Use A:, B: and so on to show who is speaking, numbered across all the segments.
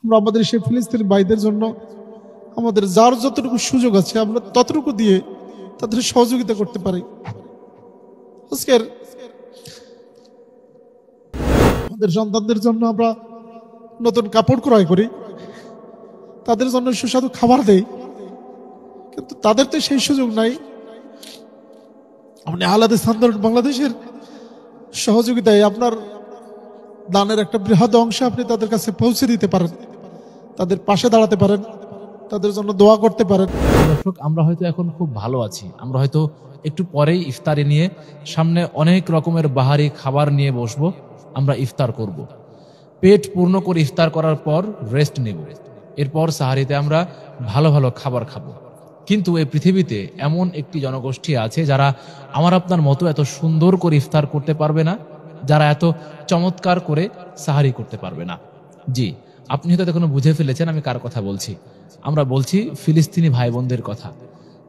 A: আমরা আমাদের সেই ফিলিস্তিনি ভাইদের জন্য আমাদের যার যতটুকু সুযোগ আছে আমরা ততটুকু দিয়ে তাদের সহযোগিতা করতে পারি। আজকের আমাদের সন্তানদের জন্য আমরা নতুন কাপড় ক্রয় করি, তাদের জন্য সুস্বাদু খাবার দেই, কিন্তু তাদের তো সেই সুযোগ নাই। আপনি আলাদা আন্দোলন বাংলাদেশের সহযোগিতায় আপনার দানের একটা বৃহৎ অংশ আপনি তাদের কাছে পৌঁছে দিতে পারেন, তাদের পাশে দাঁড়াতে পারেন, তাদের জন্য দোয়া করতে পারেন।
B: দর্শক, আমরা হয়তো এখন খুব ভালো আছি, আমরা হয়তো একটু পরেই ইফতারি নিয়ে সামনে অনেক রকমের বাহারি খাবার নিয়ে বসবো, আমরা ইফতার করব। পেট পূর্ণ করে ইফতার করার পর রেস্ট নেব, এরপর সাহারিতে আমরা ভালো ভালো খাবার খাবো। কিন্তু এই পৃথিবীতে এমন একটি জনগোষ্ঠী আছে যারা আমার আপনার মতো এত সুন্দর করে ইফতার করতে পারবে না, যারা এত চমৎকার করে সাহারি করতে পারবে না। জি, আপনি হয়তো এখনো বুঝে ফেলেছেন আমি কার কথা বলছি। আমরা বলছি ফিলিস্তিনি ভাই বোনদের কথা,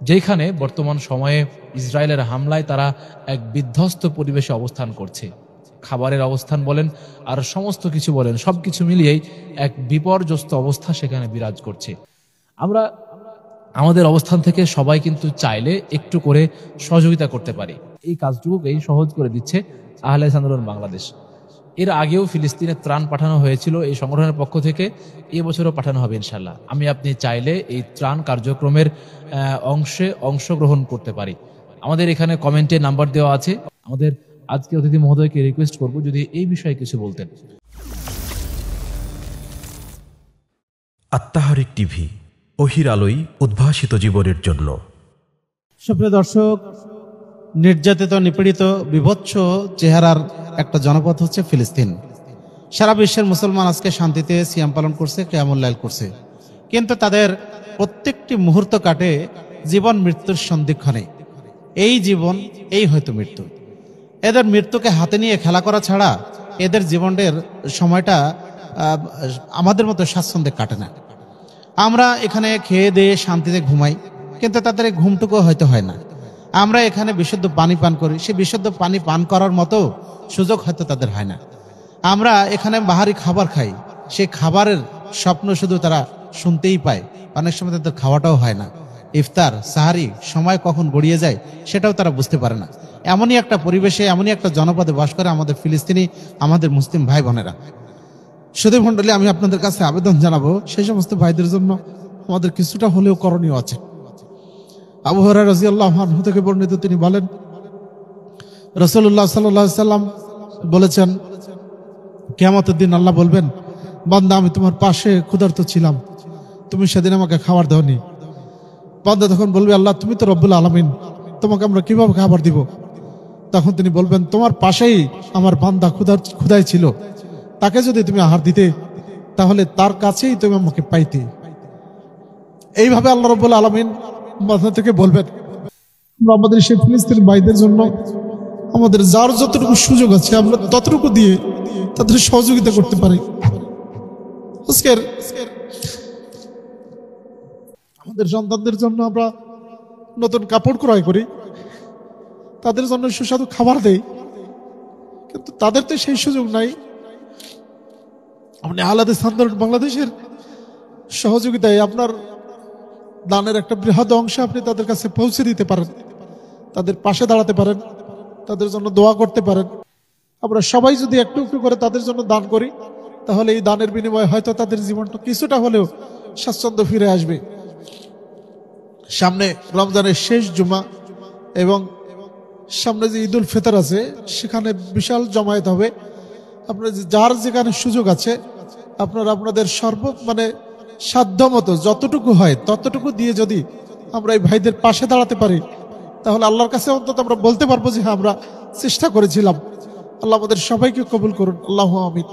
B: যেখানে বর্তমান সময়ে ইসরায়েলের হামলায় তারা এক বিধ্বস্ত পরিবেশে অবস্থান করছে। খাবারের অবস্থান বলেন আর সমস্ত কিছু বলেন, সবকিছু মিলিয়েই এক বিপর্যস্ত অবস্থা সেখানে বিরাজ করছে। আমরা আমাদের অবস্থান থেকে সবাই কিন্তু চাইলে একটু করে সহযোগিতা করতে পারি। এই কাজটুকুকেই সহজ করে দিচ্ছে আহলে আন্দোলন বাংলাদেশ। এর আগেও ফিলিস্তিনে ত্রাণ পাঠানো হয়েছিল এই সংগঠনের পক্ষ থেকে, এবছরও পাঠানো হবে ইনশাল্লাহ। আপনি চাইলে এই ত্রাণ কার্যক্রমের অংশগ্রহণ করতে পারি। আমাদের এখানে কমেন্টে নাম্বার দেওয়া আছে। আমাদের আজকে অতিথি মহোদয়কে রিকোয়েস্ট করব যদি এই বিষয়ে কিছু বলতেন।
C: আত্মাহারিক টিভি, ওহির আলোয় উদ্ভাসিত জীবনের জন্য।
D: সুপ্রিয় দর্শক, নির্যাতিত, নিপীড়িত, বিভৎস চেহারার একটা জনপদ হচ্ছে ফিলিস্তিন। সারা বিশ্বের মুসলমান আজকে শান্তিতে সিয়াম পালন করছে, কিয়ামুল লাইল করছে, কিন্তু তাদের প্রত্যেকটি মুহূর্ত কাটে জীবন মৃত্যুর সন্ধিক্ষণে। এই জীবন, এই হয়তো মৃত্যু। এদের মৃত্যুকে হাতে নিয়ে খেলা করা ছাড়া এদের জীবনের সময়টা আমাদের মতো স্বাচ্ছন্দ্যে কাটে না। আমরা এখানে খেয়ে দিয়ে শান্তিতে ঘুমাই, কিন্তু তাদের এই ঘুমটুকু হয়তো হয় না। আমরা এখানে বিশুদ্ধ পানি পান করি, সে বিশুদ্ধ পানি পান করার মতো সুযোগ হয়তো তাদের হয় না। আমরা এখানে বাহারি খাবার খাই, সেই খাবারের স্বপ্ন শুধু তারা শুনতেই পায়, অনেক সময় তাদের খাওয়াটাও হয় না। ইফতার, সাহারি সময় কখন গড়িয়ে যায় সেটাও তারা বুঝতে পারে না। এমনই একটা পরিবেশে, এমনই একটা জনপদে বাস করে আমাদের ফিলিস্তিনি, আমাদের মুসলিম ভাই বোনেরা। শুধু মণ্ডলী, আমি আপনাদের কাছে আবেদন জানাবো, সেই সমস্ত ভাইদের জন্য আমাদের কিছুটা হলেও করণীয় আছে। আবু হুরায়রা রাদিয়াল্লাহু আনহু থেকে বর্ণিত, তিনি বলেন, রাসূলুল্লাহ সাল্লাল্লাহু আলাইহি সাল্লাম বলেছেন, কিয়ামতের দিন আল্লাহ বলবেন, বান্দা আমি তোমার পাশে ক্ষুধার্ত ছিলাম, তুমি সেদিন আমাকে খাবার দাওনি। বান্দা তখন বলবে, আল্লাহ তুমি তো রব্বুল আলামিন, তোমাকে আমরা কিভাবে খাবার দিব? তখন তিনি বলবেন, তোমার পাশেই আমার বান্দা ক্ষুধায় ছিল, তাকে যদি তুমি আহার দিতে তাহলে তার কাছেই তুমি আমাকে পাইতে। এইভাবে আল্লাহ রাব্বুল আলামিন মাথা থেকে বলবেন।
A: আমরা আমাদের সেই ফিলিস্তিনি ভাইদের জন্য আমাদের যার যতটুকু সুযোগ আছে আমরা ততটুকু দিয়ে তাদের সহযোগিতা করতে পারি। আজকের আমাদের সন্তানদের জন্য আমরা নতুন কাপড় ক্রয় করি, তাদের জন্য সুস্বাদু খাবার দেই, কিন্তু তাদের তো সেই সুযোগ নাই। আপনি আলাদা আন্দোলন বাংলাদেশের সহযোগিতায় আপনার দানের একটা বৃহৎ অংশ আপনি তাদের কাছে পৌঁছে দিতে পারেন, তাদের পাশে দাঁড়াতে পারেন, তাদের জন্য দোয়া করতে পারেন। আমরা সবাই যদি একটু একটু করে তাদের জন্য দান করি, তাহলে এই দানের বিনিময়ে হয়তো তাদের জীবনটা কিছুটা হলেও স্বাচ্ছন্দ্য ফিরে আসবে। সামনে রমজানের শেষ জুমা এবং সামনে যে ঈদুল ফিতর আছে, সেখানে বিশাল জমায়েত হবে। আপনার যার যেখানে সুযোগ আছে আপনারা আপনাদের সাধ্য মতো যতটুকু হয় ততটুকু দিয়ে যদি আমরা এই ভাইদের পাশে দাঁড়াতে পারি, তাহলে আল্লাহর কাছে অন্তত আমরা বলতে পারবো যে হ্যাঁ, আমরা চেষ্টা করেছিলাম। আল্লাহ আমাদের সবাইকে কবুল করুন। আল্লাহু আমিন।